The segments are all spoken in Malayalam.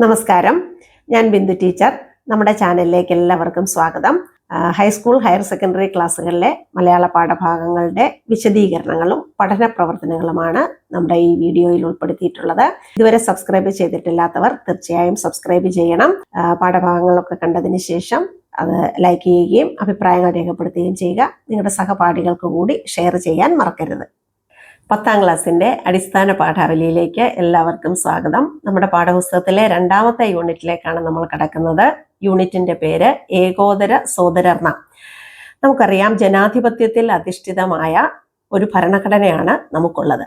നമസ്കാരം, ഞാൻ ബിന്ദു ടീച്ചർ. നമ്മുടെ ചാനലിലേക്ക് എല്ലാവർക്കും സ്വാഗതം. ഹൈസ്കൂൾ ഹയർ സെക്കൻഡറി ക്ലാസ്സുകളിലെ മലയാള പാഠഭാഗങ്ങളുടെ വിശദീകരണങ്ങളും പഠന പ്രവർത്തനങ്ങളുമാണ് നമ്മുടെ ഈ വീഡിയോയിൽ ഉൾപ്പെടുത്തിയിട്ടുള്ളത്. ഇതുവരെ സബ്സ്ക്രൈബ് ചെയ്തിട്ടില്ലാത്തവർ തീർച്ചയായും സബ്സ്ക്രൈബ് ചെയ്യണം. പാഠഭാഗങ്ങളൊക്കെ കണ്ടതിന് ശേഷം അത് ലൈക്ക് ചെയ്യുകയും അഭിപ്രായങ്ങൾ രേഖപ്പെടുത്തുകയും ചെയ്യുക. നിങ്ങളുടെ സഹപാഠികൾക്ക് കൂടി ഷെയർ ചെയ്യാൻ മറക്കരുത്. 10ാം ക്ലാസ്സിന്റെ അടിസ്ഥാന പാഠാവലിയിലേക്ക് എല്ലാവർക്കും സ്വാഗതം. നമ്മുടെ പാഠപുസ്തകത്തിലെ 2ാമത്തെ യൂണിറ്റിലേക്കാണ് നമ്മൾ കടക്കുന്നത്. യൂണിറ്റിന്റെ പേര് ഏകോദര സോദരർണ. നമുക്കറിയാം, ജനാധിപത്യത്തിൽ അധിഷ്ഠിതമായ ഒരു ഭരണഘടനയാണ് നമുക്കുള്ളത്.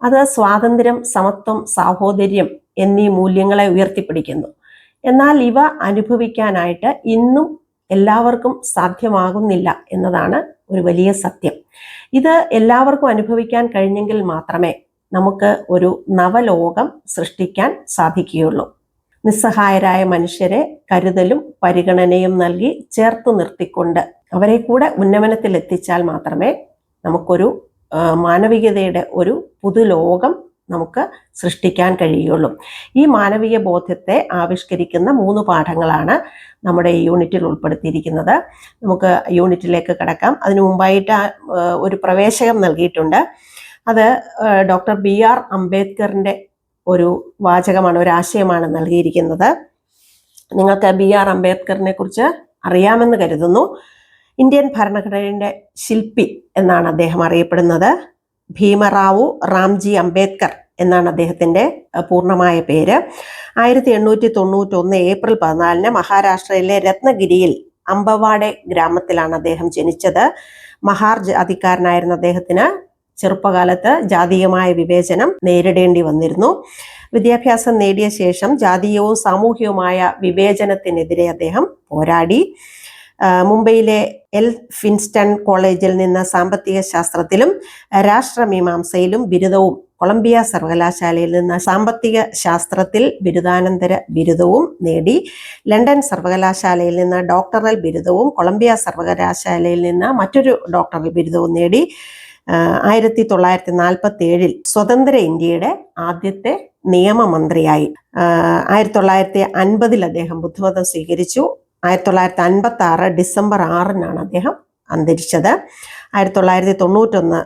അത് സ്വാതന്ത്ര്യം, സമത്വം, സാഹോദര്യം എന്നീ മൂല്യങ്ങളെ ഉയർത്തിപ്പിടിക്കുന്നു. എന്നാൽ ഇവ അനുഭവിക്കാനായിട്ട് ഇന്നും എല്ലാവർക്കും സാധ്യമാകുന്നില്ല എന്നതാണ് ഒരു വലിയ സത്യം. ഇത് എല്ലാവർക്കും അനുഭവിക്കാൻ കഴിഞ്ഞെങ്കിൽ മാത്രമേ നമുക്ക് ഒരു നവലോകം സൃഷ്ടിക്കാൻ സാധിക്കുകയുള്ളൂ. നിസ്സഹായരായ മനുഷ്യരെ കരുതലും പരിഗണനയും നൽകി ചേർത്തു നിർത്തിക്കൊണ്ട് അവരെ കൂടെ ഉന്നമനത്തിൽ എത്തിച്ചാൽ മാത്രമേ നമുക്കൊരു മാനവികതയുടെ ഒരു പുതുലോകം നമുക്ക് സൃഷ്ടിക്കാൻ കഴിയുള്ളൂ. ഈ മാനവിക ബോധത്തെ ആവിഷ്കരിക്കുന്ന 3 പാഠങ്ങളാണ് നമ്മുടെ ഈ യൂണിറ്റിൽ ഉൾപ്പെടുത്തിയിരിക്കുന്നത്. നമുക്ക് യൂണിറ്റിലേക്ക് കടക്കാം. അതിനു മുമ്പായിട്ട് ഒരു പ്രവേശകം നൽകിയിട്ടുണ്ട്. അത് ഡോക്ടർ BR അംബേദ്കറിന്റെ ഒരു വാചകമാണ്, ഒരു ആശയമാണ് നൽകിയിരിക്കുന്നത്. നിങ്ങൾക്ക് BR അംബേദ്കറിനെ കുറിച്ച് അറിയാമെന്ന് കരുതുന്നു. ഇന്ത്യൻ ഭരണഘടനയുടെ ശില്പി എന്നാണ് അദ്ദേഹം അറിയപ്പെടുന്നത്. ഭീമറാവു റാംജി അംബേദ്കർ എന്നാണ് അദ്ദേഹത്തിന്റെ പൂർണ്ണമായ പേര്. 1891 ഏപ്രിൽ 14 മഹാരാഷ്ട്രയിലെ രത്നഗിരിയിൽ അമ്പവാഡെ ഗ്രാമത്തിലാണ് അദ്ദേഹം ജനിച്ചത്. മഹാർ ജാതിക്കാരനായിരുന്ന അദ്ദേഹത്തിന് ചെറുപ്പകാലത്ത് ജാതീയമായ വിവേചനം നേരിടേണ്ടി വന്നിരുന്നു. വിദ്യാഭ്യാസം നേടിയ ശേഷം ജാതീയവും സാമൂഹികവുമായ വിവേചനത്തിനെതിരെ അദ്ദേഹം പോരാടി. മുംബൈയിലെ എൽ ഫിൻസ്റ്റൺ കോളേജിൽ നിന്ന് സാമ്പത്തിക ശാസ്ത്രത്തിലും രാഷ്ട്രമീമാംസയിലും ബിരുദവും, കൊളംബിയ സർവകലാശാലയിൽ നിന്ന് സാമ്പത്തിക ശാസ്ത്രത്തിൽ ബിരുദാനന്തര ബിരുദവും നേടി. ലണ്ടൻ സർവകലാശാലയിൽ നിന്ന് ഡോക്ടറൽ ബിരുദവും, കൊളംബിയ സർവകലാശാലയിൽ നിന്ന് മറ്റൊരു ഡോക്ടറൽ ബിരുദവും നേടി. 1947 സ്വതന്ത്ര ഇന്ത്യയുടെ ആദ്യത്തെ നിയമമന്ത്രിയായി. 1950 അദ്ദേഹം ബുദ്ധമതം സ്വീകരിച്ചു. 1956 ഡിസംബർ 6 അദ്ദേഹം അന്തരിച്ചത്. 1991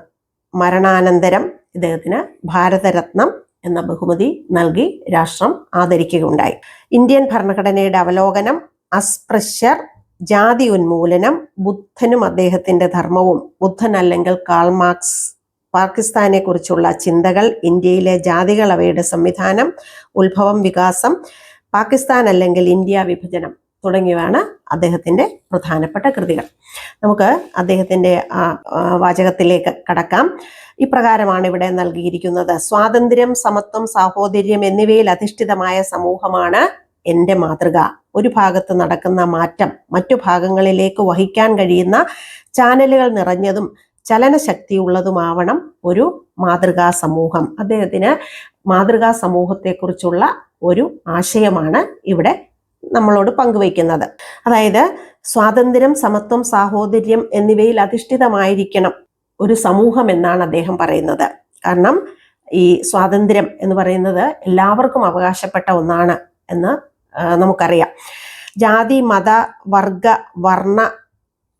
മരണാനന്തരം ഇദ്ദേഹത്തിന് ഭാരതരത്നം എന്ന ബഹുമതി നൽകി രാഷ്ട്രം ആദരിക്കുകയുണ്ടായി. ഇന്ത്യൻ ഭരണഘടനയുടെ അവലോകനം, അസ്പൃശ്യർ, ജാതി ഉന്മൂലനം, ബുദ്ധനും അദ്ദേഹത്തിന്റെ ധർമ്മവും, ബുദ്ധൻ അല്ലെങ്കിൽ കാൾ മാർക്സ്, പാകിസ്ഥാനെ കുറിച്ചുള്ള ചിന്തകൾ, ഇന്ത്യയിലെ ജാതികൾ, അവയുടെ സംവിധാനം, ഉത്ഭവം, വികാസം, പാകിസ്ഥാൻ അല്ലെങ്കിൽ ഇന്ത്യ വിഭജനം തുടങ്ങിയവയാണ് അദ്ദേഹത്തിന്റെ പ്രധാനപ്പെട്ട കൃതികൾ. നമുക്ക് അദ്ദേഹത്തിന്റെ വാചകത്തിലേക്ക് കടക്കാം. ഇപ്രകാരമാണ് ഇവിടെ നൽകിയിരിക്കുന്നത്: സ്വാതന്ത്ര്യം, സമത്വം, സാഹോദര്യം എന്നിവയിൽ അധിഷ്ഠിതമായ സമൂഹമാണ് എൻ്റെ മാതൃക. ഒരു ഭാഗത്ത് നടക്കുന്ന മാറ്റം മറ്റു ഭാഗങ്ങളിലേക്ക് വഹിക്കാൻ കഴിയുന്ന ചാനലുകൾ നിറഞ്ഞതും ചലനശക്തിയുള്ളതുമാവണം ഒരു മാതൃകാ സമൂഹം. അദ്ദേഹത്തിന് മാതൃകാ സമൂഹത്തെക്കുറിച്ചുള്ള ഒരു ആശയമാണ് ഇവിടെ നമ്മളോട് പങ്കുവയ്ക്കുന്നത്. അതായത് സ്വാതന്ത്ര്യം, സമത്വം, സാഹോദര്യം എന്നിവയിൽ അധിഷ്ഠിതമായിരിക്കണം ഒരു സമൂഹം എന്നാണ് അദ്ദേഹം പറയുന്നത്. കാരണം ഈ സ്വാതന്ത്ര്യം എന്ന് പറയുന്നത് എല്ലാവർക്കും അവകാശപ്പെട്ട ഒന്നാണ് എന്ന് നമുക്കറിയാം. ജാതി, മത, വർഗ, വർണ്ണ,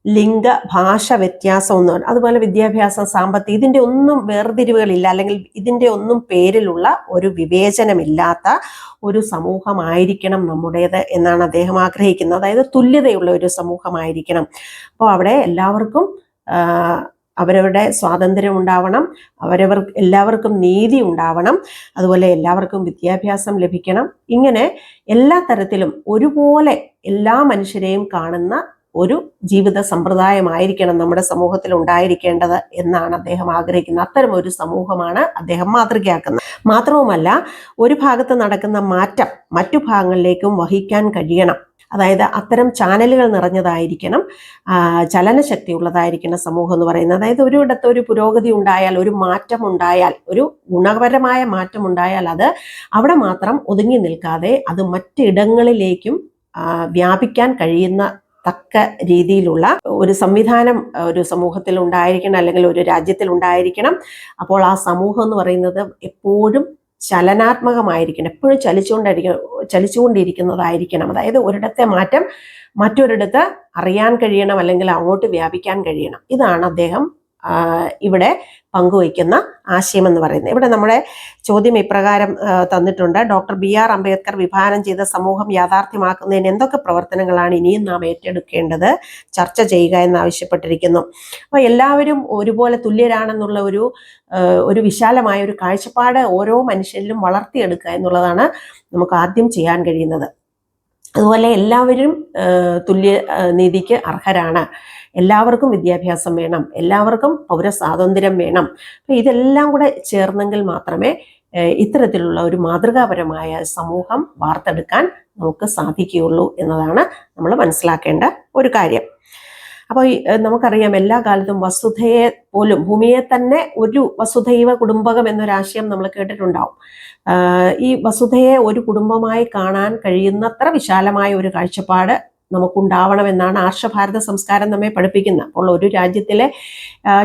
ലിംഗ, ഭാഷ വ്യത്യാസമൊന്നും, അതുപോലെ വിദ്യാഭ്യാസം, സാമ്പത്തികം, ഇതിൻ്റെ ഒന്നും വേർതിരിവുകളില്ല, അല്ലെങ്കിൽ ഇതിൻ്റെ ഒന്നും പേരിലുള്ള ഒരു വിവേചനമില്ലാത്ത ഒരു സമൂഹമായിരിക്കണം നമ്മുടേത് എന്നാണ് അദ്ദേഹം ആഗ്രഹിക്കുന്നത്. അതായത് തുല്യതയുള്ള ഒരു സമൂഹമായിരിക്കണം. അപ്പോൾ അവിടെ എല്ലാവർക്കും അവരവരുടെ സ്വാതന്ത്ര്യം ഉണ്ടാവണം, എല്ലാവർക്കും നീതി ഉണ്ടാവണം, അതുപോലെ എല്ലാവർക്കും വിദ്യാഭ്യാസം ലഭിക്കണം. ഇങ്ങനെ എല്ലാ തരത്തിലും ഒരുപോലെ എല്ലാ മനുഷ്യരെയും കാണുന്ന ഒരു ജീവിത സമ്പ്രദായമായിരിക്കണം നമ്മുടെ സമൂഹത്തിൽ ഉണ്ടായിരിക്കേണ്ടത് എന്നാണ് അദ്ദേഹം ആഗ്രഹിക്കുന്നത്. അത്തരം ഒരു സമൂഹമാണ് അദ്ദേഹം മാതൃകയാക്കുന്നത്. മാത്രവുമല്ല, ഒരു ഭാഗത്ത് നടക്കുന്ന മാറ്റം മറ്റു ഭാഗങ്ങളിലേക്കും വഹിക്കാൻ കഴിയണം. അതായത് അത്തരം ചാനലുകൾ നിറഞ്ഞതായിരിക്കണം, ചലനശക്തി ഉള്ളതായിരിക്കണം സമൂഹം എന്ന് പറയുന്നത്. അതായത് ഒരിടത്ത് ഒരു പുരോഗതി ഉണ്ടായാൽ, ഒരു മാറ്റം ഉണ്ടായാൽ, ഒരു ഗുണപരമായ മാറ്റം ഉണ്ടായാൽ അത് അവിടെ മാത്രം ഒതുങ്ങി നിൽക്കാതെ അത് മറ്റിടങ്ങളിലേക്കും വ്യാപിക്കാൻ കഴിയുന്ന തക്ക രീതിയിലുള്ള ഒരു സംവിധാനം ഒരു സമൂഹത്തിൽ ഉണ്ടായിരിക്കണം, അല്ലെങ്കിൽ ഒരു രാജ്യത്തിൽ ഉണ്ടായിരിക്കണം. അപ്പോൾ ആ സമൂഹം എന്ന് പറയുന്നത് എപ്പോഴും ചലനാത്മകമായിരിക്കണം, എപ്പോഴും ചലിച്ചുകൊണ്ടിരിക്കുന്നതായിരിക്കണം. അതായത് ഒരിടത്തെ മാറ്റം മറ്റൊരിടത്ത് അറിയാൻ കഴിയണം, അല്ലെങ്കിൽ അങ്ങോട്ട് വ്യാപിക്കാൻ കഴിയണം. ഇതാണ് അദ്ദേഹം ഇവിടെ പങ്കുവയ്ക്കുന്ന ആശയം എന്ന് പറയുന്നത്. ഇവിടെ നമ്മുടെ ചോദ്യം ഇപ്രകാരം തന്നിട്ടുണ്ട്: ഡോക്ടർ BR അംബേദ്കർ വിഭാവനം ചെയ്ത സമൂഹം യാഥാർത്ഥ്യമാക്കുന്നതിന് എന്തൊക്കെ പ്രവർത്തനങ്ങളാണ് ഇനിയും നാം ഏറ്റെടുക്കേണ്ടത്, ചർച്ച ചെയ്യുക എന്നാവശ്യപ്പെട്ടിരിക്കുന്നു. അപ്പോൾ എല്ലാവരും ഒരുപോലെ തുല്യരാണെന്നുള്ള ഒരു വിശാലമായ ഒരു കാഴ്ചപ്പാട് ഓരോ മനുഷ്യരിലും വളർത്തിയെടുക്കുക എന്നുള്ളതാണ് നമുക്ക് ആദ്യം ചെയ്യാൻ കഴിയുന്നത്. അതുപോലെ എല്ലാവരും തുല്യ നീതിക്ക് അർഹരാണ്, എല്ലാവർക്കും വിദ്യാഭ്യാസം വേണം, എല്ലാവർക്കും പൗരസ്വാതന്ത്ര്യം വേണം. അപ്പം ഇതെല്ലാം കൂടെ ചേർന്നെങ്കിൽ മാത്രമേ ഇത്തരത്തിലുള്ള ഒരു മാതൃകാപരമായ സമൂഹം വാർത്തെടുക്കാൻ നമുക്ക് സാധിക്കുകയുള്ളൂ എന്നതാണ് നമ്മൾ മനസ്സിലാക്കേണ്ട ഒരു കാര്യം. അപ്പോൾ നമുക്കറിയാം, എല്ലാ കാലത്തും വസുധയെ പോലും, ഭൂമിയെ തന്നെ ഒരു വസുധൈവ കുടുംബകം എന്നൊരാശയം നമ്മൾ കേട്ടിട്ടുണ്ടാവും. ഈ വസുധയെ ഒരു കുടുംബമായി കാണാൻ കഴിയുന്നത്ര വിശാലമായ ഒരു കാഴ്ചപ്പാട് നമുക്കുണ്ടാവണമെന്നാണ് ആർഷഭാരത സംസ്കാരം നമ്മെ പഠിപ്പിക്കുന്നത്. അപ്പോൾ ഒരു രാജ്യത്തിലെ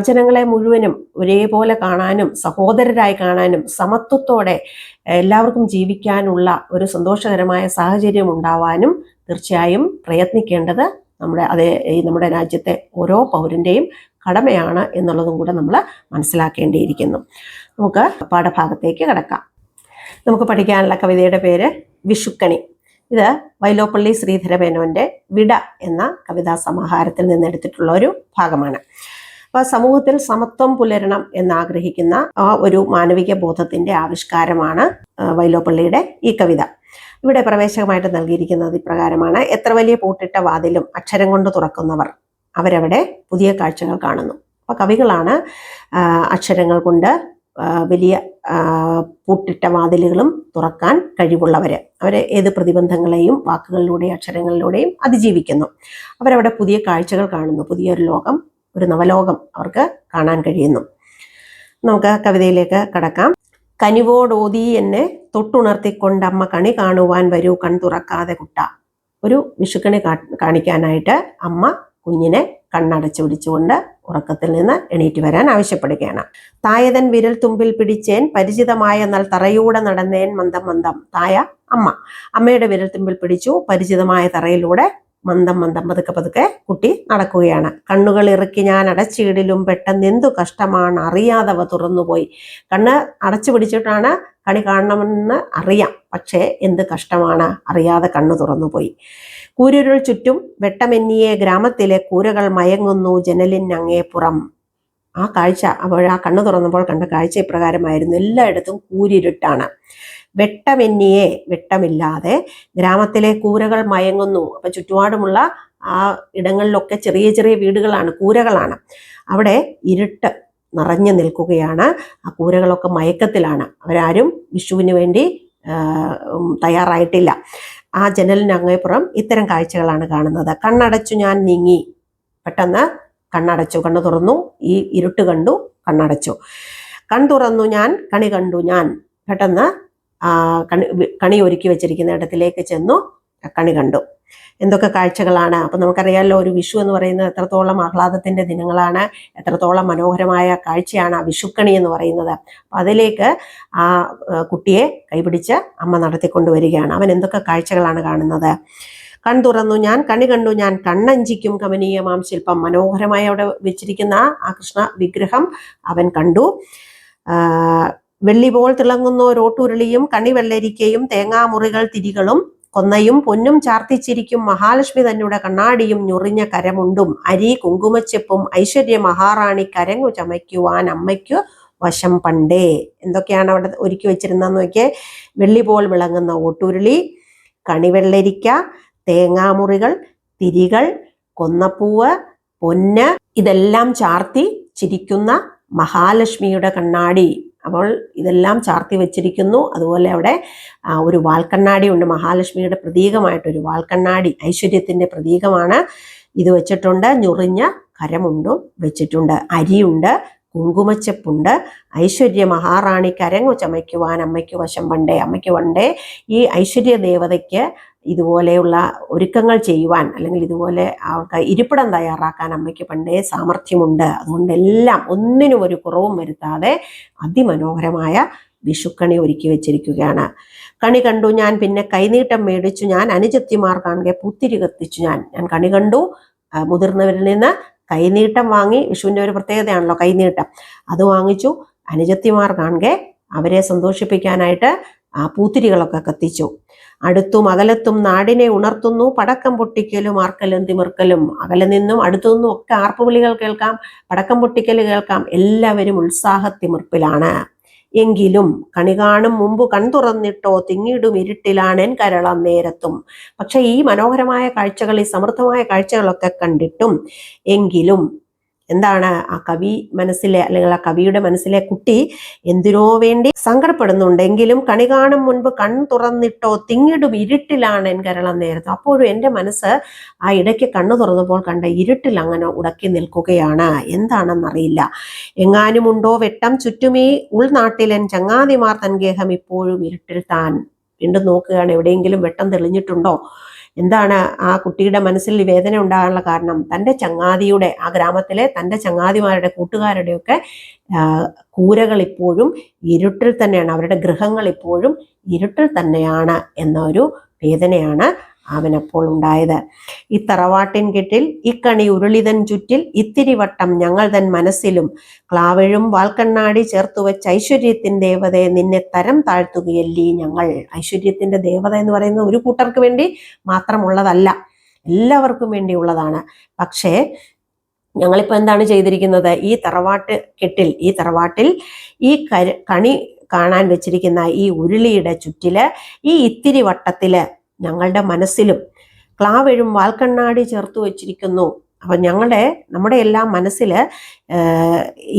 ജനങ്ങളെ മുഴുവനും ഒരേപോലെ കാണാനും സഹോദരരായി കാണാനും സമത്വത്തോടെ എല്ലാവർക്കും ജീവിക്കാനുള്ള ഒരു സന്തോഷകരമായ സാഹചര്യം ഉണ്ടാവാനും തീർച്ചയായും പ്രയത്നിക്കേണ്ടത് നമ്മുടെ രാജ്യത്തെ ഓരോ പൗരൻ്റെയും കടമയാണ് എന്നുള്ളതും കൂടെ നമ്മൾ മനസ്സിലാക്കേണ്ടിയിരിക്കുന്നു. നമുക്ക് പാഠഭാഗത്തേക്ക് കടക്കാം. നമുക്ക് പഠിക്കാനുള്ള കവിതയുടെ പേര് വിഷുക്കണി. ഇത് വൈലോപ്പള്ളി ശ്രീധരമേനോന്റെ വിട എന്ന കവിതാ സമാഹാരത്തിൽ നിന്നെടുത്തിട്ടുള്ള ഒരു ഭാഗമാണ്. അപ്പോൾ സമൂഹത്തിൽ സമത്വം പുലരണം എന്നാഗ്രഹിക്കുന്ന ആ ഒരു മാനവിക ബോധത്തിന്റെ ആവിഷ്കാരമാണ് വൈലോപ്പള്ളിയുടെ ഈ കവിത. ഇവിടെ പ്രവേശകമായിട്ട് നൽകിയിരിക്കുന്നത് ഇപ്രകാരമാണ്: എത്ര വലിയ പൂട്ടിട്ട വാതിലും അക്ഷരം കൊണ്ട് തുറക്കുന്നവർ, അവരവിടെ പുതിയ കാഴ്ചകൾ കാണുന്നു. അപ്പോൾ കവികളാണ് അക്ഷരങ്ങൾ കൊണ്ട് വലിയ പൂട്ടിട്ട വാതിലുകളും തുറക്കാൻ കഴിവുള്ളവർ. അവർ ഏത് പ്രതിബന്ധങ്ങളെയും വാക്കുകളിലൂടെയും അക്ഷരങ്ങളിലൂടെയും അതിജീവിക്കുന്നു. അവരവിടെ പുതിയ കാഴ്ചകൾ കാണുന്നു, പുതിയൊരു ലോകം, ഒരു നവലോകം അവർക്ക് കാണാൻ കഴിയുന്നു. നമുക്ക് കവിതയിലേക്ക് കടക്കാം. കനിവോടോതി എന്നെ തൊട്ടുണർത്തിക്കൊണ്ട് അമ്മ കണി കാണുവാൻ വരൂ കൺ തുറക്കാതെ കുട്ട. ഒരു വിഷുക്കണി കാണിക്കാനായിട്ട് അമ്മ കുഞ്ഞിനെ കണ്ണടച്ചു പിടിച്ചുകൊണ്ട് ഉറക്കത്തിൽ നിന്ന് എണീറ്റ് വരാൻ ആവശ്യപ്പെടുകയാണ്. തായതൻ വിരൽ തുമ്പിൽ പിടിച്ചേൻ പരിചിതമായ എന്നാൽ തറയൂടെ നടന്നേൻ മന്ദം മന്ദം. തായ അമ്മ, അമ്മയുടെ വിരൽ തുമ്പിൽ പിടിച്ചു, പരിചിതമായ തറയിലൂടെ മന്ദം മന്ദം പതുക്കെ പതുക്കെ കുട്ടി നടക്കുകയാണ്. കണ്ണുകൾ ഇറുക്കി ഞാൻ അടച്ചിടിലും പെട്ടെന്ന് എന്തു കഷ്ടമാണ് അറിയാതവ തുറന്നുപോയി. കണ്ണ് അടച്ചു പിടിച്ചിട്ടാണ് കണി കാണണമെന്ന് അറിയാം, പക്ഷേ എന്ത് കഷ്ടമാണ്, അറിയാതെ കണ്ണു തുറന്നുപോയി. കൂരിരുൾ ചുറ്റും വെട്ടമെന്നിയെ ഗ്രാമത്തിലെ കൂരകൾ മയങ്ങുന്നു ജനലിനങ്ങേപ്പുറം. ആ കാഴ്ച ആ കണ്ണു തുറന്നപ്പോൾ കണ്ട കാഴ്ച ഇപ്രകാരമായിരുന്നു: എല്ലായിടത്തും കൂരിരുട്ടാണ്. വെട്ടമെന്നിയെ, വെട്ടമില്ലാതെ, ഗ്രാമത്തിലെ കൂരകൾ മയങ്ങുന്നു. അപ്പൊ ചുറ്റുപാടുമുള്ള ആ ഇടങ്ങളിലൊക്കെ ചെറിയ ചെറിയ വീടുകളാണ്, കൂരകളാണ്. അവിടെ ഇരുട്ട് നിറഞ്ഞു നിൽക്കുകയാണ്. ആ കൂരകളൊക്കെ മയക്കത്തിലാണ്. അവരാരും വിഷുവിന് വേണ്ടി തയ്യാറായിട്ടില്ല. ആ ജനലിന് അങ്ങേപ്പുറം ഇത്തരം കാഴ്ചകളാണ് കാണുന്നത്. കണ്ണടച്ചു ഞാൻ നീങ്ങി, പെട്ടെന്ന് കണ്ണടച്ചു, കണ്ണു തുറന്നു, ഈ ഇരുട്ട് കണ്ടു, കണ്ണടച്ചു. കൺ തുറന്നു ഞാൻ, കണി കണ്ടു ഞാൻ, പെട്ടെന്ന് കണി ഒരുക്കി വെച്ചിരിക്കുന്ന ഇടത്തിലേക്ക് ചെന്നു, കണി കണ്ടു. എന്തൊക്കെ കാഴ്ചകളാണ്! അപ്പം നമുക്കറിയാമല്ലോ, ഒരു വിഷു എന്ന് പറയുന്നത് എത്രത്തോളം ആഹ്ലാദത്തിൻ്റെ ദിനങ്ങളാണ്, എത്രത്തോളം മനോഹരമായ കാഴ്ചയാണ് ആ വിഷുക്കണി എന്ന് പറയുന്നത്. അപ്പം അതിലേക്ക് ആ കുട്ടിയെ കൈപിടിച്ച് അമ്മ നടത്തിക്കൊണ്ടുവരികയാണ്. അവൻ എന്തൊക്കെ കാഴ്ചകളാണ് കാണുന്നത്? കൺ തുറന്നു ഞാൻ, കണി കണ്ടു ഞാൻ, കണ്ണഞ്ചിക്കും കമനീയമാം ശില്പം. മനോഹരമായി അവിടെ വെച്ചിരിക്കുന്ന ആ കൃഷ്ണ വിഗ്രഹം അവൻ കണ്ടു. വെള്ളി പോൽ തിളങ്ങുന്നോരോട്ടുരുളിയും കണിവെള്ളരിക്കയും തേങ്ങാമുറികൾ തിരികളും കൊന്നയും പൊന്നും ചാർത്തിച്ചിരിക്കും മഹാലക്ഷ്മി തന്നെ കണ്ണാടിയും ഞൊറിഞ്ഞ കരമുണ്ടും അരി കുങ്കുമച്ചെപ്പും ഐശ്വര്യ മഹാറാണി കരങ്ങു ചമയ്ക്കുവാൻ അമ്മയ്ക്കു വശം പണ്ടേ. എന്തൊക്കെയാണ് അവിടെ ഒരുക്കി വെച്ചിരുന്നതെന്ന് നോക്കിയേ: വെള്ളി പോൽ വിളങ്ങുന്ന ഓട്ടുരുളി, കണിവെള്ളരിക്ക, തേങ്ങാമുറികൾ, തിരികൾ, കൊന്നപ്പൂവ്, പൊന്ന്, ഇതെല്ലാം ചാർത്തി ചിരിക്കുന്ന മഹാലക്ഷ്മിയുടെ കണ്ണാടി. അപ്പോൾ ഇതെല്ലാം ചാർത്തി വെച്ചിരിക്കുന്നു. അതുപോലെ അവിടെ ഒരു വാൽക്കണ്ണാടി ഉണ്ട്, മഹാലക്ഷ്മിയുടെ പ്രതീകമായിട്ടൊരു വാൽക്കണ്ണാടി, ഐശ്വര്യത്തിൻ്റെ പ്രതീകമാണ്. ഇത് വെച്ചിട്ടുണ്ട്. ഞൊറിഞ്ഞ കരമുണ്ടും വെച്ചിട്ടുണ്ട്. അരിയുണ്ട്, കുങ്കുമച്ചെപ്പുണ്ട്. ഐശ്വര്യ മഹാറാണി കരങ്ങു ചമയ്ക്കുവാൻ അമ്മയ്ക്ക് വശം പണ്ടേ. അമ്മയ്ക്ക് പണ്ടേ ഈ ഐശ്വര്യ ദേവതയ്ക്ക് ഇതുപോലെയുള്ള ഒരുക്കങ്ങൾ ചെയ്യുവാൻ, അല്ലെങ്കിൽ ഇതുപോലെ അവർക്ക് ഇരിപ്പിടം തയ്യാറാക്കാൻ അമ്മയ്ക്ക് പണ്ടേ സാമർഥ്യമുണ്ട്. അതുകൊണ്ടെല്ലാം ഒന്നിനും ഒരു കുറവും വരുത്താതെ അതിമനോഹരമായ വിഷുക്കണി ഒരുക്കി വെച്ചിരിക്കുകയാണ്. കണി കണ്ടു ഞാൻ പിന്നെ കൈനീട്ടം മേടിച്ചു ഞാൻ അനുജത്തിമാർ കാണുക പുത്തിരി കത്തിച്ചു ഞാൻ കണി കണ്ടു, മുതിർന്നവരിൽ നിന്ന് കൈനീട്ടം വാങ്ങി. വിഷുവിൻ്റെ ഒരു പ്രത്യേകതയാണല്ലോ കൈനീട്ടം. അത് വാങ്ങിച്ചു. അനുജത്തിമാർ കാണുക അവരെ സന്തോഷിപ്പിക്കാനായിട്ട് പൂത്തിരികളൊക്കെ കത്തിച്ചു. അടുത്തും അകലത്തും നാടിനെ ഉണർത്തുന്നു പടക്കം പൊട്ടിക്കലും ആർക്കലും തിമിർക്കലും. അകലെ നിന്നും അടുത്തു നിന്നും ഒക്കെ ആർപ്പുവിളികൾ കേൾക്കാം, പടക്കം പൊട്ടിക്കൽ കേൾക്കാം. എല്ലാവരും ഉത്സാഹത്തിമിർപ്പിലാണ്. എങ്കിലും കണി കാണും മുമ്പ് കൺ തുറന്നിട്ടോ തിങ്ങിടും ഇരുട്ടിലാണെൻ കരളം നേരത്തും. പക്ഷെ ഈ മനോഹരമായ കാഴ്ചകൾ, ഈ സമൃദ്ധമായ കാഴ്ചകളൊക്കെ കണ്ടിട്ടും എങ്കിലും എന്താണ് ആ കവി മനസ്സിലെ അല്ലെങ്കിൽ ആ കവിയുടെ മനസ്സിലെ കുട്ടി എന്തിനോ വേണ്ടി സങ്കടപ്പെടുന്നുണ്ടെങ്കിലും കണി കാണും മുൻപ് കൺ തുറന്നിട്ടോ തിങ്ങിടും ഇരുട്ടിലാണ് എൻ കരളം നേരത്ത്. അപ്പോഴും എൻ്റെ മനസ്സ് ആ ഇടയ്ക്ക് കണ്ണു തുറന്നപ്പോൾ കണ്ട ഇരുട്ടിൽ അങ്ങനെ ഉടക്കി നിൽക്കുകയാണ്. എന്താണെന്നറിയില്ല. എങ്ങാനുമുണ്ടോ വെട്ടം ചുറ്റുമീ ഉൾനാട്ടിലൻ ചങ്ങാതിമാർ തൻ ഗേഹം ഇപ്പോഴും ഇരുട്ടിൽ താൻ. വീണ്ടും നോക്കുകയാണ്, എവിടെയെങ്കിലും വെട്ടം തെളിഞ്ഞിട്ടുണ്ടോ? എന്താണ് ആ കുട്ടിയുടെ മനസ്സിൽ വേദന ഉണ്ടാകാനുള്ള കാരണം? തൻ്റെ ചങ്ങാതിയുടെ, ആ ഗ്രാമത്തിലെ തൻ്റെ ചങ്ങാതിമാരുടെ കൂട്ടുകാരുടെയൊക്കെ കൂരകൾ ഇപ്പോഴും ഇരുട്ടിൽ തന്നെയാണ്, അവരുടെ ഗൃഹങ്ങൾ ഇപ്പോഴും ഇരുട്ടിൽ തന്നെയാണ് എന്നൊരു വേദനയാണ് അവനപ്പോൾ ഉണ്ടായത്. ഈ തറവാട്ടിൻ കെട്ടിൽ ഇക്കണി ഉരുളിതൻ ചുറ്റിൽ ഇത്തിരി വട്ടം ഞങ്ങൾ തൻ മനസ്സിലും ക്ലാവഴും വാൽക്കണ്ണാടി ചേർത്തു വെച്ച ഐശ്വര്യത്തിൻ ദേവതയെ നിന്നെ തരം താഴ്ത്തുകയല്ലേ ഞങ്ങൾ. ഐശ്വര്യത്തിന്റെ ദേവത എന്ന് പറയുന്നത് ഒരു കൂട്ടർക്ക് വേണ്ടി മാത്രമുള്ളതല്ല, എല്ലാവർക്കും വേണ്ടിയുള്ളതാണ്. പക്ഷേ ഞങ്ങളിപ്പോൾ എന്താണ് ചെയ്തിരിക്കുന്നത്? ഈ തറവാട്ടിൽ ഈ കണി കാണാൻ വെച്ചിരിക്കുന്ന ഈ ഉരുളിയുടെ ചുറ്റില് ഈ ഇത്തിരി വട്ടത്തില് ഞങ്ങളുടെ മനസ്സിലും ക്ലാവഴും വാൽക്കണ്ണാടി ചേർത്ത് വെച്ചിരിക്കുന്നു. അപ്പം നമ്മുടെ എല്ലാം മനസ്സിൽ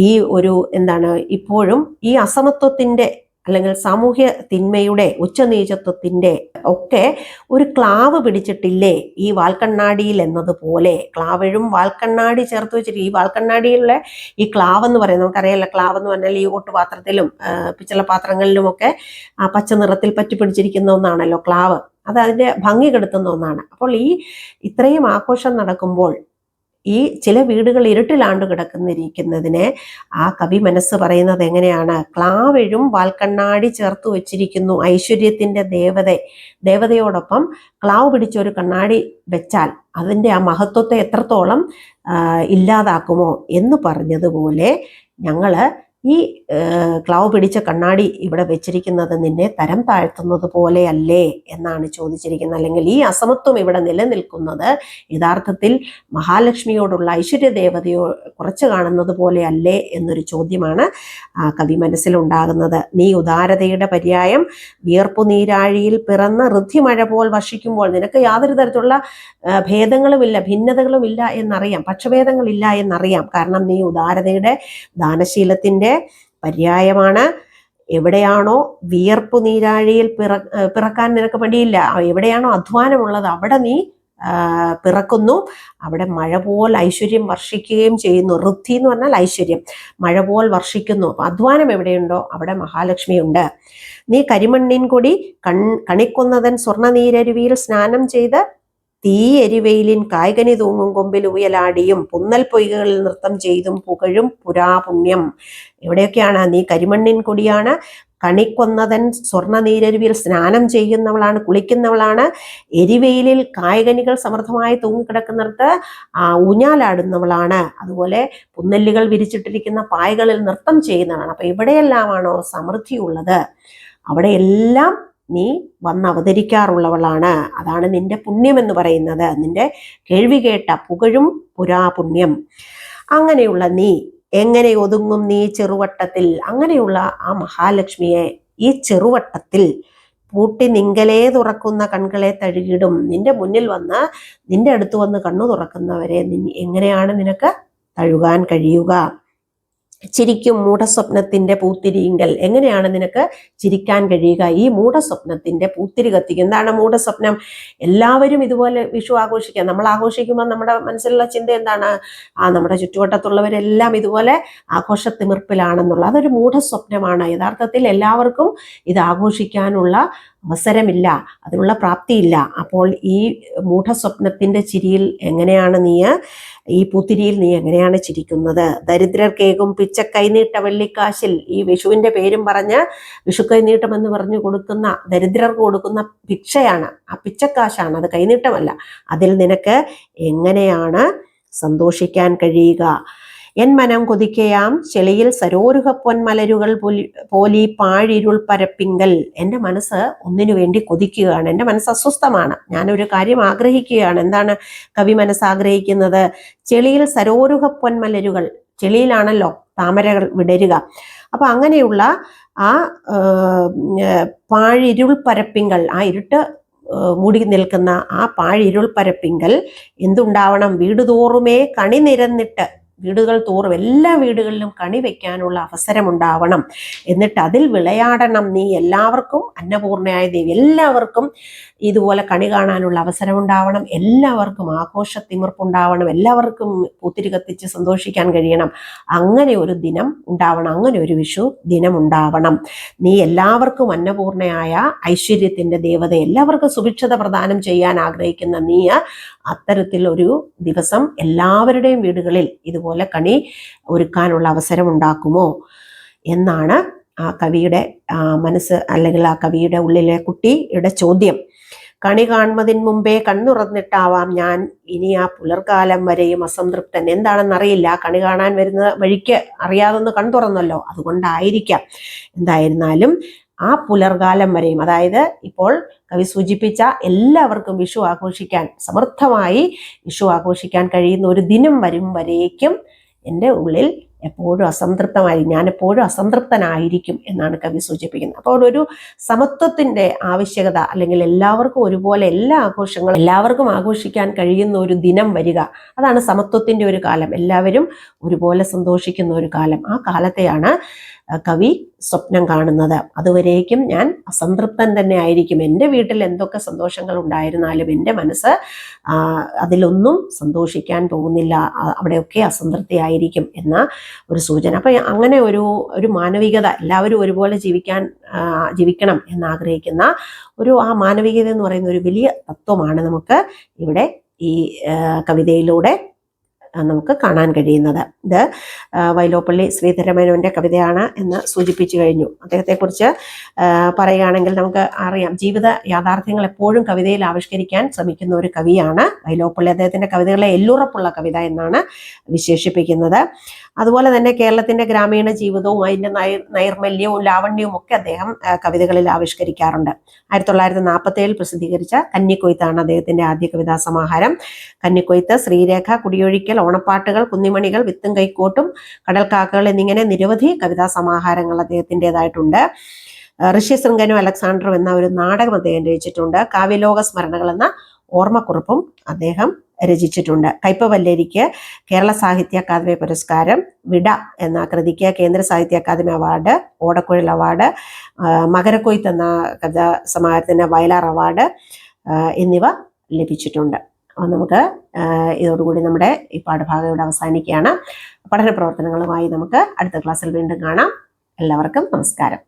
ഈ ഒരു എന്താണ് ഇപ്പോഴും ഈ അസമത്വത്തിൻ്റെ അല്ലെങ്കിൽ സാമൂഹ്യ തിന്മയുടെ ഉച്ചനീചത്വത്തിൻ്റെ ഒക്കെ ഒരു ക്ലാവ് പിടിച്ചിട്ടില്ലേ ഈ വാൽക്കണ്ണാടിയിൽ എന്നതുപോലെ. ക്ലാവഴും വാൽക്കണ്ണാടി ചേർത്ത് വെച്ചിട്ട് ഈ വാൽക്കണ്ണാടിയിലുള്ള ഈ ക്ലാവ് എന്ന് പറയുന്നത് നമുക്കറിയാമല്ലോ. ക്ലാവ് എന്ന് പറഞ്ഞാൽ ഈ ഓട്ടുപാത്രത്തിലും പിച്ചള പാത്രങ്ങളിലുമൊക്കെ ആ പച്ച നിറത്തിൽ പറ്റി പിടിച്ചിരിക്കുന്ന ഒന്നാണല്ലോ ക്ലാവ്. അത് അതിൻ്റെ ഭംഗി കെടുത്തുന്ന ഒന്നാണ്. അപ്പോൾ ഈ ഇത്രയും ആഘോഷം നടക്കുമ്പോൾ ഈ ചില വീടുകൾ ഇരുട്ടിലാണ്ട് കിടക്കുന്നിരിക്കുന്നതിനെ ആ കവി മനസ്സ് പറയുന്നത് എങ്ങനെയാണ്? ക്ലാവഴും വാൽക്കണ്ണാടി ചേർത്ത് വെച്ചിരിക്കുന്നു ഐശ്വര്യത്തിൻ്റെ ദേവതയോടൊപ്പം ക്ലാവ് പിടിച്ച ഒരു കണ്ണാടി വെച്ചാൽ അതിൻ്റെ ആ മഹത്വത്തെ എത്രത്തോളം ഇല്ലാതാക്കുമോ എന്ന് പറഞ്ഞതുപോലെ ഞങ്ങൾ ഈ ക്ലാവ് പിടിച്ച കണ്ണാടി ഇവിടെ വെച്ചിരിക്കുന്നത് നിന്നെ തരം താഴ്ത്തുന്നത് പോലെയല്ലേ എന്നാണ് ചോദിച്ചിരിക്കുന്നത്. അല്ലെങ്കിൽ ഈ അസമത്വം ഇവിടെ നിലനിൽക്കുന്നത് യഥാർത്ഥത്തിൽ മഹാലക്ഷ്മിയോടുള്ള ഐശ്വര്യ ദേവതയോ കുറച്ച് കാണുന്നത് പോലെയല്ലേ എന്നൊരു ചോദ്യമാണ് കവി മനസ്സിലുണ്ടാകുന്നത്. നീ ഉദാരതയുടെ പര്യായം വിയർപ്പു നീരാഴിയിൽ പിറന്ന ഋദ്ധിമഴ പോൽ വർഷിക്കുമ്പോൾ നിനക്ക് യാതൊരു തരത്തിലുള്ള ഭേദങ്ങളുമില്ല, ഭിന്നതകളുമില്ല എന്നറിയാം, പക്ഷഭേദങ്ങളില്ല എന്നറിയാം. കാരണം നീ ഉദാരതയുടെ ദാനശീലത്തിൻ്റെ പര്യായമാണ്. എവിടെയാണോ വിയർപ്പു നീരാഴിയിൽ പിറക്കാൻ നിനക്ക് മടിയില്ല, എവിടെയാണോ അധ്വാനമുള്ളത് അവിടെ നീ പിറക്കുന്നു, അവിടെ മഴ പോൽ ഐശ്വര്യം വർഷിക്കുകയും ചെയ്യുന്നു. ഋദ്ധി എന്ന് പറഞ്ഞാൽ ഐശ്വര്യം, മഴ പോൽ വർഷിക്കുന്നു. അപ്പം അധ്വാനം എവിടെയുണ്ടോ അവിടെ മഹാലക്ഷ്മിയുണ്ട്. നീ കരിമണ്ണിൻ കൊടി കണിക്കൊന്നതൻ സ്വർണ്ണ നീരരുവിയിൽ സ്നാനം ചെയ്ത് തീ എരിവെയിലിൻ കായ്കനി തൂങ്ങും കൊമ്പിൽ ഉയലാടിയും പുന്നൽ പൊയ്കകളിൽ നൃത്തം ചെയ്തും പുകഴും പുരാപുണ്യം. എവിടെയൊക്കെയാണ്? നീ കരിമണ്ണിൻ കൊടിയാണ്, കണിക്കൊന്നതൻ സ്വർണ്ണ നീരരുവിയിൽ സ്നാനം ചെയ്യുന്നവളാണ്, കുളിക്കുന്നവളാണ്, എരിവെയിലിൽ കായ്കനികൾ സമൃദ്ധമായി തൂങ്ങിക്കിടക്കുന്നിടത്ത് ഊഞ്ഞാലാടുന്നവളാണ്, അതുപോലെ പുന്നല്ലുകൾ വിരിച്ചിട്ടിരിക്കുന്ന പായകളിൽ നൃത്തം ചെയ്യുന്നവളാണ്. അപ്പം എവിടെയെല്ലാമാണോ സമൃദ്ധിയുള്ളത് അവിടെയെല്ലാം നീ വന്ന് അവതരിക്കാറുള്ളവളാണ്. അതാണ് നിന്റെ പുണ്യം എന്ന് പറയുന്നത്, നിന്റെ കേൾവി കേട്ട പുകഴും പുരാപുണ്യം. അങ്ങനെയുള്ള നീ എങ്ങനെ ഒതുങ്ങും നീ ചെറുവട്ടത്തിൽ? അങ്ങനെയുള്ള ആ മഹാലക്ഷ്മിയെ ഈ ചെറുവട്ടത്തിൽ പൂട്ടി നിങ്കലേ തുറക്കുന്ന കൺകളെ തഴുകിടും. നിന്റെ മുന്നിൽ വന്ന് നിന്റെ അടുത്ത് വന്ന് കണ്ണു തുറക്കുന്നവരെ എങ്ങനെയാണ് നിനക്ക് തഴുകാൻ കഴിയുക? ചിരിക്കും മൂഢസ്വപ്നത്തിന്റെ പൂത്തിരിയിങ്കൽ. എങ്ങനെയാണ് നിനക്ക് ചിരിക്കാൻ കഴിയുക? ഈ മൂഢസ്വപ്നത്തിന്റെ പൂത്തിരി കത്തിക്കും. എന്താണ് മൂഢസ്വപ്നം? എല്ലാവരും ഇതുപോലെ വിഷു ആഘോഷിക്കുക. നമ്മൾ ആഘോഷിക്കുമ്പോൾ നമ്മുടെ മനസ്സിലുള്ള ചിന്ത എന്താണ്? നമ്മുടെ ചുറ്റുവട്ടത്തുള്ളവരെല്ലാം ഇതുപോലെ ആഘോഷത്തിമിർപ്പിലാണെന്നുള്ള അതൊരു മൂഢസ്വപ്നമാണ്. യഥാർത്ഥത്തിൽ എല്ലാവർക്കും ഇത് ആഘോഷിക്കാനുള്ള അവസരമില്ല, അതിനുള്ള പ്രാപ്തിയില്ല. അപ്പോൾ ഈ മൂഢസ്വപ്നത്തിൻ്റെ ചിരിയിൽ എങ്ങനെയാണ് നീ, ഈ പൂത്തിരിയിൽ നീ എങ്ങനെയാണ് ചിരിക്കുന്നത്? ദരിദ്രർക്കേകും പിച്ച കൈനീട്ട വെള്ളിക്കാശിൽ, ഈ വിഷുവിൻ്റെ പേരും പറഞ്ഞ് വിഷു കൈനീട്ടം എന്ന് പറഞ്ഞു കൊടുക്കുന്ന, ദരിദ്രർക്ക് കൊടുക്കുന്ന ഭിക്ഷയാണ്, ആ പിച്ചക്കാശാണ്, അത് കൈനീട്ടമല്ല. അതിൽ നിനക്ക് എങ്ങനെയാണ് സന്തോഷിക്കാൻ കഴിയുക? എൻ മനം കൊതിക്കയാം ചെളിയിൽ സരോരുഹ പൊന്മലരുകൾ പോലീ പാഴിരുൾ പരപ്പിങ്കൽ. എൻ്റെ മനസ്സ് ഒന്നിനു വേണ്ടി കൊതിക്കുകയാണ്, എൻ്റെ മനസ്സ് അസ്വസ്ഥമാണ്, ഞാനൊരു കാര്യം ആഗ്രഹിക്കുകയാണ്. എന്താണ് കവി മനസ്സാഗ്രഹിക്കുന്നത്? ചെളിയിൽ സരോരുഹ പൊന്മലരുകൾ, ചെളിയിലാണല്ലോ താമരകൾ വിടരുക. അപ്പൊ അങ്ങനെയുള്ള ആ പാഴിരുൾ പരപ്പിങ്കൽ, ആ ഇരുട്ട് മൂടി നിൽക്കുന്ന ആ പാഴിരുൾ പരപ്പിങ്കൽ എന്തുണ്ടാവണം? വീടുതോറുമേ കണി നിരന്നിട്ട്, വീടുകൾ തോറും എല്ലാ വീടുകളിലും കണി വെക്കാനുള്ള അവസരമുണ്ടാവണം. എന്നിട്ട് അതിൽ വിളയാടണം നീ. എല്ലാവർക്കും അന്നപൂർണയായ ദേവി, എല്ലാവർക്കും ഇതുപോലെ കണി കാണാനുള്ള അവസരമുണ്ടാവണം, എല്ലാവർക്കും ആഘോഷത്തിമിർപ്പുണ്ടാവണം, എല്ലാവർക്കും പൂത്തിരി കത്തിച്ച് സന്തോഷിക്കാൻ കഴിയണം. അങ്ങനെ ഒരു ദിനം ഉണ്ടാവണം, അങ്ങനെ ഒരു വിഷു ദിനം ഉണ്ടാവണം. നീ എല്ലാവർക്കും അന്നപൂർണയായ ഐശ്വര്യത്തിൻ്റെ ദേവത, എല്ലാവർക്കും സുഭിക്ഷത പ്രദാനം ചെയ്യാൻ ആഗ്രഹിക്കുന്ന നീ അത്തരത്തിൽ ഒരു ദിവസം എല്ലാവരുടെയും വീടുകളിൽ ഇതുപോലെ കണി ഒരുക്കാനുള്ള അവസരം ഉണ്ടാക്കുമോ എന്നാണ് ആ കവിയുടെ മനസ്സ്, അല്ലെങ്കിൽ ആ കവിയുടെ ഉള്ളിലെ കുട്ടിയുടെ ചോദ്യം. കണി കാണുന്നതിന് മുമ്പേ കണ്ണുറന്നിട്ടാവാം ഞാൻ ഇനി ആ പുലർകാലം വരെയും അസംതൃപ്തൻ. എന്താണെന്നറിയില്ല, കണി കാണാൻ വരുന്ന വഴിക്ക് അറിയാതൊന്ന് കണ്ണു തുറന്നല്ലോ, അതുകൊണ്ടായിരിക്കാം. എന്തായിരുന്നാലും ആ പുലർകാലം വരെയും, അതായത് ഇപ്പോൾ കവി സൂചിപ്പിച്ച എല്ലാവർക്കും വിഷു ആഘോഷിക്കാൻ, സമർത്ഥമായി വിഷു ആഘോഷിക്കാൻ കഴിയുന്ന ഒരു ദിനം വരും വരേക്കും എൻ്റെ ഉള്ളിൽ എപ്പോഴും അസംതൃപ്തമായി, ഞാൻ എപ്പോഴും അസംതൃപ്തനായിരിക്കും എന്നാണ് കവി സൂചിപ്പിക്കുന്നത്. അപ്പോൾ ഒരു സമത്വത്തിൻ്റെ ആവശ്യകത, അല്ലെങ്കിൽ എല്ലാവർക്കും ഒരുപോലെ എല്ലാ ആഘോഷങ്ങളും എല്ലാവർക്കും ആഘോഷിക്കാൻ കഴിയുന്ന ഒരു ദിനം വരിക, അതാണ് സമത്വത്തിൻ്റെ ഒരു കാലം, എല്ലാവരും ഒരുപോലെ സന്തോഷിക്കുന്ന ഒരു കാലം. ആ കാലത്തെയാണ് കവി സ്വപ്നം കാണുന്നത്. അതുവരേക്കും ഞാൻ അസംതൃപ്തൻ തന്നെ ആയിരിക്കും, എൻ്റെ വീട്ടിൽ എന്തൊക്കെ സന്തോഷങ്ങൾ ഉണ്ടായിരുന്നാലും എൻ്റെ മനസ്സ് അതിലൊന്നും സന്തോഷിക്കാൻ പോകുന്നില്ല, അവിടെയൊക്കെ അസംതൃപ്തി ആയിരിക്കും എന്ന ഒരു സൂചന. അപ്പം അങ്ങനെ ഒരു മാനവികത, എല്ലാവരും ഒരുപോലെ ജീവിക്കണം എന്നാഗ്രഹിക്കുന്ന ആ മാനവികത എന്ന് പറയുന്ന ഒരു വലിയ തത്വമാണ് നമുക്ക് ഇവിടെ ഈ കവിതയിലൂടെ നമുക്ക് കാണാൻ കഴിയുന്നത്. ഇത് വൈലോപ്പള്ളി ശ്രീധരമേനോന്റെ കവിതയാണ് എന്ന് സൂചിപ്പിച്ചു കഴിഞ്ഞു. അദ്ദേഹത്തെക്കുറിച്ച് പറയുകയാണെങ്കിൽ നമുക്ക് അറിയാം, ജീവിത യാഥാർത്ഥ്യങ്ങൾ എപ്പോഴും കവിതയിൽ ആവിഷ്കരിക്കാൻ ശ്രമിക്കുന്ന ഒരു കവിയാണ് വൈലോപ്പള്ളി. അദ്ദേഹത്തിന്റെ കവിതകളെ എല്ലുറപ്പുള്ള കവിത എന്നാണ് വിശേഷിപ്പിക്കുന്നത്. അതുപോലെ തന്നെ കേരളത്തിന്റെ ഗ്രാമീണ ജീവിതവും അതിൻ്റെ നൈർമല്യവും ലാവണ്യവും ഒക്കെ അദ്ദേഹം കവിതകളിൽ ആവിഷ്കരിക്കാറുണ്ട്. 1947 പ്രസിദ്ധീകരിച്ച കന്നിക്കൊയ്ത്താണ് അദ്ദേഹത്തിന്റെ ആദ്യ കവിതാ സമാഹാരം. കന്നിക്കൊയ്ത്ത്, ശ്രീരേഖ, കുടിയൊഴിക്കൽ, ഓണപ്പാട്ടുകൾ, കുന്നിമണികൾ, വിത്തും കൈക്കോട്ടും, കടൽക്കാക്കകൾ എന്നിങ്ങനെ നിരവധി കവിതാ സമാഹാരങ്ങൾ അദ്ദേഹത്തിൻ്റെതായിട്ടുണ്ട്. ഋഷ്യശൃംഗനും അലക്സാണ്ടറും എന്ന ഒരു നാടകം അദ്ദേഹം രചിച്ചിട്ടുണ്ട്. കാവ്യലോക സ്മരണകൾ എന്ന ഓർമ്മക്കുറിപ്പും അദ്ദേഹം രചിച്ചിട്ടുണ്ട്. കയ്പവല്ലേരിക്ക് കേരള സാഹിത്യ അക്കാദമി പുരസ്കാരം, വിട എന്ന കൃതിക്ക് കേന്ദ്ര സാഹിത്യ അക്കാദമി അവാർഡ്, ഓടക്കുഴൽ അവാർഡ്, മകരക്കൊയ്ത്ത് എന്ന കവിതാ സമാഹാരത്തിന് വയലാർ അവാർഡ് എന്നിവ ലഭിച്ചിട്ടുണ്ട്. നമുക്ക് ഇതോടുകൂടി നമ്മുടെ ഈ പാഠഭാഗം ഇവിടെ അവസാനിക്കുകയാണ്. പഠന പ്രവർത്തനങ്ങളുമായി നമുക്ക് അടുത്ത ക്ലാസ്സിൽ വീണ്ടും കാണാം. എല്ലാവർക്കും നമസ്കാരം.